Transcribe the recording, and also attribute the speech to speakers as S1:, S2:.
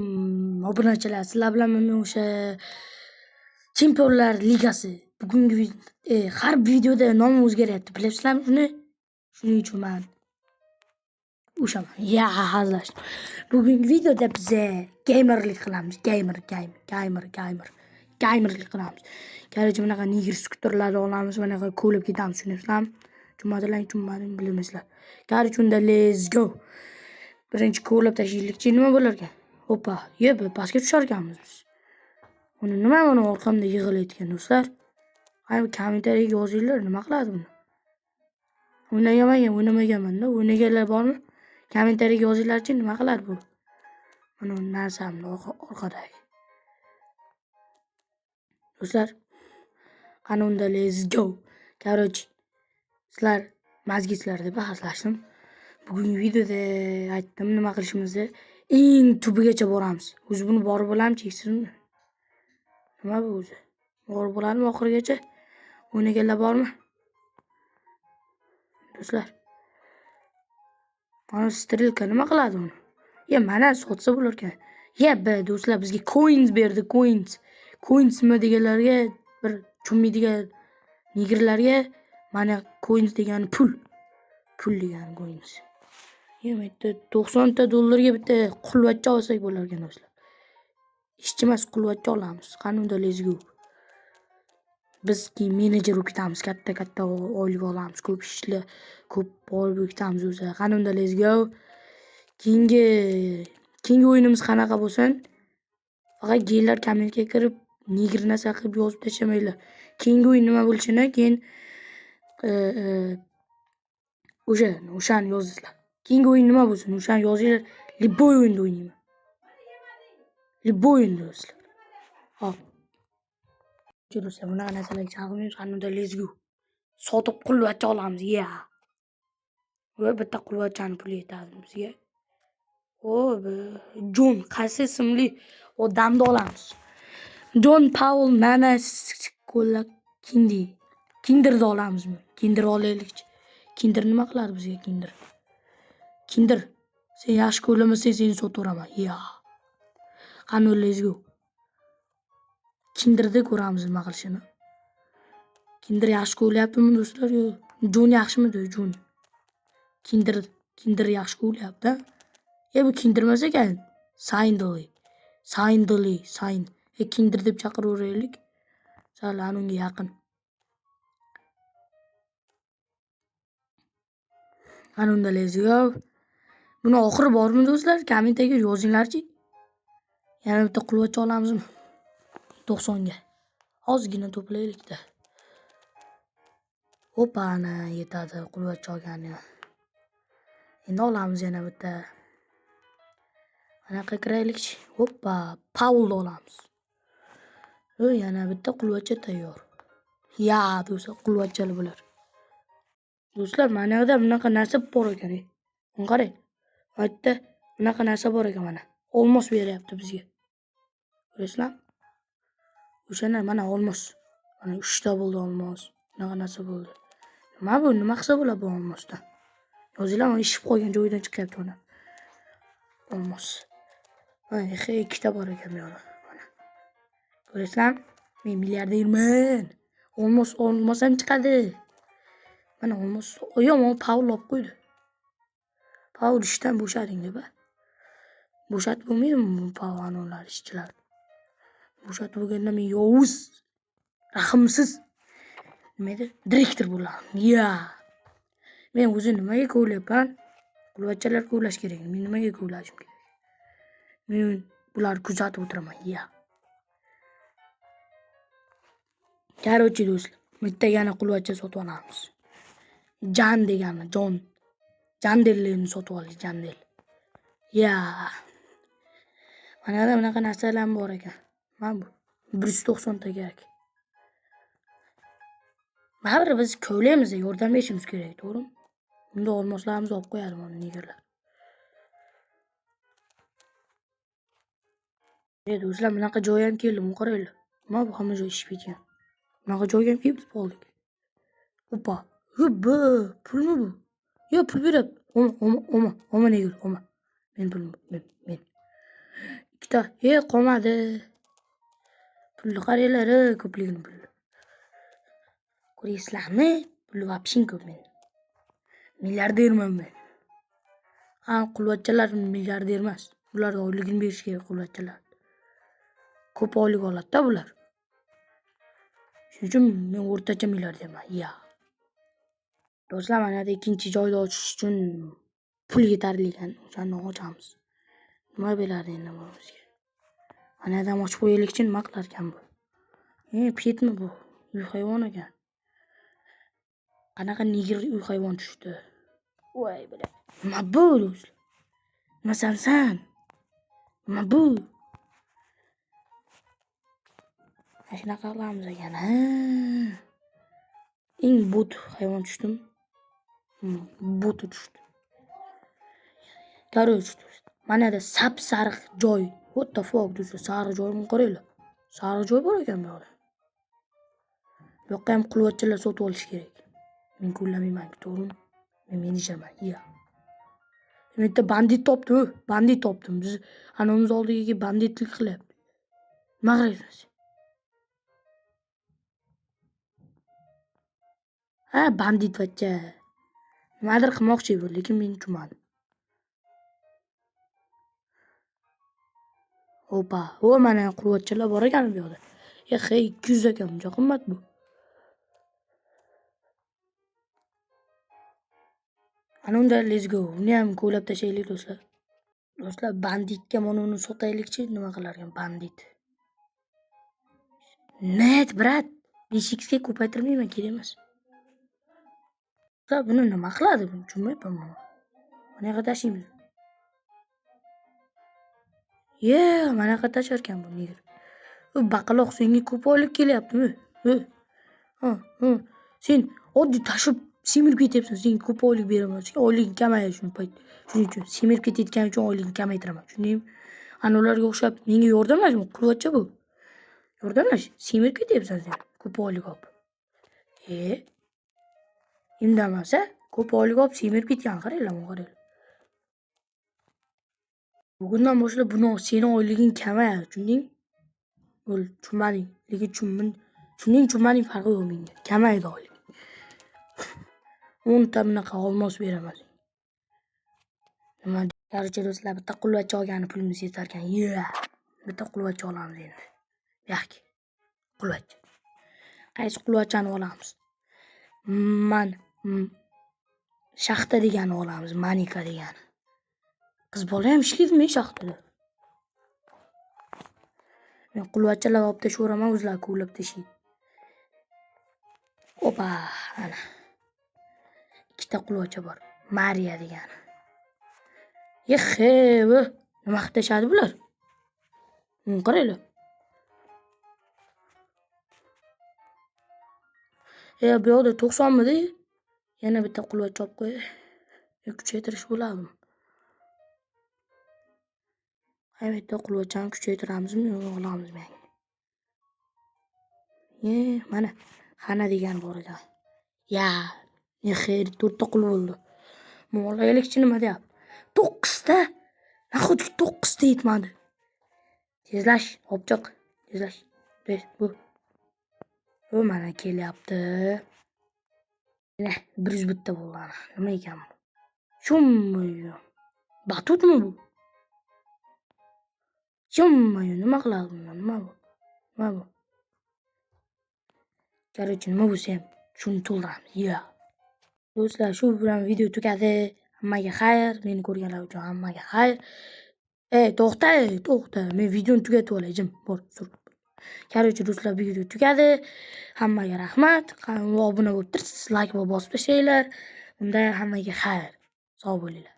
S1: Obunachilar, sizlar bilan men o'sha Chempionlar Ligasi bugungi har bir videoda nomi o'zgaryapti. Bilasizlarmi buni? Shuning uchun men o'shaman. Hazillashdim. Bugungi videoda biz gamerlik qilamiz. Gamerlik qilamiz. Qarang, bunaqa nigir skuterlarni olamiz, bunaqa ko'lib ketamiz, tushunasizlarmi? Tushunmading, bilmaysizlar. Qarang, unda let's go. Birinchi ko'lab tashlaylikchi nima bo'lar ekan? Hoppa, pastga tushar ekanmiz biz. Uni nima buni orqamda yig'ilayotgan do'stlar? Qani kommentariyaga yozinglar, nima qiladi buni? O'ynamaganman-da. O'ynaganlar bormi? Kommentariyaga yozinglarchi, nima qiladi bu? Mana narsamni orqadagi. Do'stlar, qani unda let's go. Короче, sizlar mazgisizlar deb xaslashdim. Bugungi videoda aytdim nima qilishimizni eng tubigacha boramiz. O'zi buni borib olamchi, sizmi? Nima bu o'zi? Borib bo'ladimi oxirigacha? O'ynaganlar bormi? Do'stlar. Mana strelka nima qiladi uni? Mana sotsa bo'lar ekan. Do'stlar bizga coins berdi, coins. Coins nima deganlarga, bir tushunmaydigan nigirlarga mana coins degani pul. Pul degani coins. Bitta 90 ta dollarga bitta qulvachcha olsak bo'lar ekan do'stlar. Ishchi emas, qulvachcha olamiz. Qani unda let's go. Biz menejer bo'lib ketamiz, katta oylik olamiz, ko'p ishlar, ko'p boy bo'lib ketamiz o'zi. Qani unda let's go. Keyingi o'yinimiz qanaqa bo'lsin? Faqat geylar kommentga kirib, nigir narsa qilib yozib tashamanglar. Keyingi o'yin nima bo'lishini keyin o'shani yozinglar. Keyingi o'yin nima bo'lsin? O'shani yozinglar. Libboy o'yinda o'ynayman. Libboy o'yinda do'stlar. Hop. Do'stlar, bunaqa narsalarga chalg'iymiz. Qani unda let's go. Sotib qulvachcha olamiz. Va bitta qulvachchani puli yetadi bizga. Jon qaysi ismli odamni olamiz? Jon Paul Nanas Kola Kinderni olamizmi? Kinder olaylikchi. Kinder nima qiladi bizga Kinder? Kinder, sen yaxshi ko'lamasang seni sotaveraman. Qani let's go. Kinderda ko'ramiz nima qilishini. Kinder yaxshi ko'lyaptimi do'stlar? Jon yaxshimidi? Jon. Kinder yaxshi ko'lyapti. Bu Kinder emas ekan. Sain. Kinder deb chaqiraveraylik. Sal unga yaqin. Qani unda let's go. Buni oxiri bormi do'stlar? Kommentariyaga yozinglarchi. Yana bitta qulvachcha olamizmi? 90 ga. Ozgina to'playlik-da. Hoppa, ana yetadi qulvachcha olgani. Endi olamiz yana bitta. Anaqa kiraylikchi. Hoppa, Paul olamiz. Yana bitta qulvachcha tayyor. Do'stlar, qulvachchali bo'lar. Do'stlar, mana yerda bunaqa narsa bor ekan. Buni qarang. Aytda bunaqa narsa bor ekan mana. Olmos beryapti bizga. Ko'rasizlarmi? O'shana mana olmos. Mana 3 ta bo'ldi olmos. Bunaqa narsa bo'ldi. Nima bu? Nima qilsa bo'ladi bu olmosdan? Yozinglar, men ishib qolgan joydan chiqyapti mana. Olmos. Mana 2 ta bor ekan bu yerda. Mana. Ko'rasizlarmi? Men milliarderman. Olmos ham chiqadi. Mana olmos. Yomon Paul olib qo'ydi. Paul ishdan bo'shading deb. Bo'shatib bo'lmaydimi Paullar ishchilar? Bo'shatib bo'lganda men yovuz, rahmsiz nima edi? Direktor bo'laman. Men o'zi nimaga ko'lyapman? Qulvachchalar ko'lash kerak. Men nimaga ko'lashim kerak? Men bularni kuzatib o'tiraman. Короче, do'stlar, bitta yana qulvachcha sotib olamiz. Jan degani, Jandelni sotib oldik, Jandel. Mana bunaqa narsalar bor ekan. Mana bu 190 ta kerak. Baribir biz ko'laymiz, yordam berishimiz kerak, to'g'rimi? Bunda olmoslarimizni olib qo'yadi mana nigirlar. Do'stlar, bunaqa joy ham keldi, qaranglar. Nima bu hamma joy ishib ketgan. Bunaqa joyga ham kelib qoldik. Hoppa. Pulmi bu? Pul berib. Oma nigir, oma. Men. 2 3 ta. Qolmadi. Pulni qaranglar, ko'pligini pulni. Ko'raysizlarmi? Pulni vapshin ko'p men. Milliarderman men. Qulvachchalar milliarder emas. Ularga oyligini berish kerak qulvachchalar. Ko'p oylik oladi-da bular. Shuning uchun men o'rtacha milliarderman. Do'stlar, mana ikkinchi joyda ochish uchun pul yetarli ekan. O'shani ochamiz. Nima bo'ladi endi bizga? Mana ham ochib qo'yaylikchi, nima qilar ekan bu? Petmi bu? Uy hayvon ekan. Qanaqa nigir uy hayvon tushdi? Voy bila. Nima bu do'stlar? Nima san? Nima bu? Shunaqa qilamiz ekan, Eng but hayvon tushdimi? Buti tushdi. Короче, mana da sap sariq joy. What the fuck do'stlar, sariq joyni qaranglar. Sariq joy bor ekan bu yerda. Bu yoqqa ham qulvachchalar sotib olish kerak. Men qo'llamayman, to'g'rimi? Men menejerman. Men bitta bandit topdim. Biz anamiz oldiga banditlik qilyapti. Nima qilyapsiz? Bandit vachcha. Nimadir qilmoqchi bu, lekin men tushunmadim. Opa, mana qulvachchalar bor ekan bu yerda. 200 ekan, buncha qimmat bu. Ana unda let's go. Uni ham ko'lab tashlaylik do'stlar. Do'stlar, banditga mana uni sotaylikchi, nima qilar ekan bandit. Net, brat. 5x ga ko'paytirmayman, kerak emas. Buni nima qiladi? Tushunmayapman men. Mana yoqqa tashlaymiz. Mana yoqqa tashlar ekan bu nigir. Baqaloq, senga ko'p oylik kelyaptimi? Sen oddiy tashib semirib ketyapsan. Senga ko'p oylik beraman. Oyliging kamayadi shuning uchun semirib ketayotgani uchun oyligini kamaytiraman. Tushundingmi? Ana ularga o'xshab menga yordamlashmi? Qulvachcha bu. Yordamlash. Semirib ketyapsan sen. Ko'p oylik olib. Indamasa, ko'p oylik olib semirib ketgan, qaranglar. Bugundan boshlab seni oyliging kamayadi, tushundingmi? Tushunmading, lekin tushunmading farqi yo'q menga. Kamaydi oylik. 10 ta bunaqa olmos beraman. Nima? Qarchi do'stlar, bitta qulvachcha olgani pulimiz yetar ekan. Bitta qulvachcha olamiz endi. Yaxki. Qulvachcha. Qaysi qulvachchani olamiz? Shaxta degani olamiz, Manika degani. Qiz bola ham ishlaydimi shaxtada? Men qulvachchalar olib tashveraman, o'zlari ko'lab tashlaydi. Opa, ana. 2 ta qulvachcha bor. Mariya degani. Nima qilib tashadi bular? Qaranglar. Bu yoqda 90 midi? Yana bitta qulvachcha olib qo'y. Kuchaytirish bo'ladimi? Bitta qulvachchani kuchaytiramizmi, olamizmi? Mana Xana degan bor ekan. 4 ta qul bo'ldi. Mo'g'laylikchi nima deyapti? 9 ta. Nahotki 9 ta yetmadi. Tezlash, obchiq, tezlash. Bu mana kelyapti. 100 bitta bo'ldi. Nima ekan bu? Shummayu. Batutmi bu? Shummayu, nima qiladi bundan? Nima bu? Короче, nima bo'lsa ham shuni to'ldiramiz. Do'stlar, shu bilan video tugadi. Hammaga xayr, meni ko'rganlar uchun hammaga xayr. To'xta. Men videoni tugatib olay, jim. Bor, sur. Короче, do'stlar, video tugadi. Hammaga rahmat. Obuna bo'lib tursiz, like va bosib tashlanglar. Unda hammaga xayr. Sog' bo'linglar.